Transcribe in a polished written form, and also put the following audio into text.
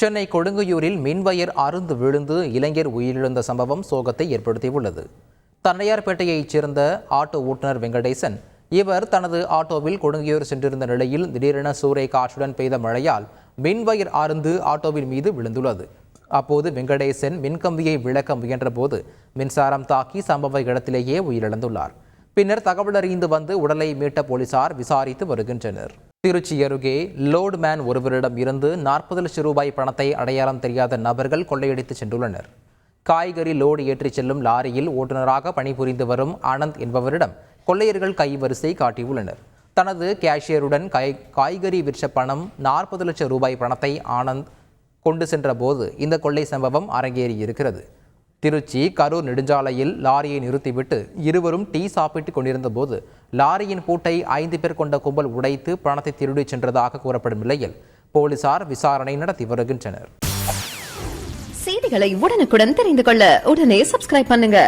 சென்னை கொடுங்கையூரில் மின்வயர் அறுந்து விழுந்து இளைஞர் உயிரிழந்த சம்பவம் சோகத்தை ஏற்படுத்தியுள்ளது. தண்டையார்பேட்டையைச் சேர்ந்த ஆட்டோ ஓட்டுநர் வெங்கடேசன் இவர் தனது ஆட்டோவில் கொடுங்கையூர் சென்றிருந்த நிலையில் திடீரென சூறை காற்றுடன் பெய்த மழையால் மின்வயர் அறுந்து ஆட்டோவின் மீது விழுந்துள்ளது. அப்போது வெங்கடேசன் மின்கம்பியை விளக்க முயன்றபோது மின்சாரம் தாக்கி சம்பவ இடத்திலேயே உயிரிழந்துள்ளார். பின்னர் தகவல் அறிந்து வந்து உடலை மீட்ட போலீசார் விசாரித்து வருகின்றனர். திருச்சி அருகே லோட்மேன் ஒருவரிடம் இருந்து 40 லட்சம் ரூபாய் பணத்தை அடையாளம் தெரியாத நபர்கள் கொள்ளையடித்து சென்றுள்ளனர். காய்கறி லோடு ஏற்றிச் செல்லும் லாரியில் ஓட்டுநராக பணிபுரிந்து வரும் ஆனந்த் என்பவரிடம் கொள்ளையர்கள் கைவரிசை காட்டியுள்ளனர். தனது கேஷியருடன் காய்கறி விற்ற பணம் 40 லட்சம் ரூபாய் பணத்தை ஆனந்த் கொண்டு சென்ற போது இந்த கொள்ளை சம்பவம் அரங்கேறியிருக்கிறது. திருச்சி கரூர் நெடுஞ்சாலையில் லாரியை நிறுத்திவிட்டு இருவரும் டீ சாப்பிட்டுக் கொண்டிருந்த போது லாரியின் பூட்டை 5 பேர் கொண்ட கும்பல் உடைத்து பணத்தை திருடிச் சென்றதாக கூறப்படும் நிலையில் போலீசார் விசாரணை நடத்தி வருகின்றனர். செய்திகளை உடனுக்குடன் தெரிந்து கொள்ள உடனே சப்ஸ்கிரைப் பண்ணுங்க.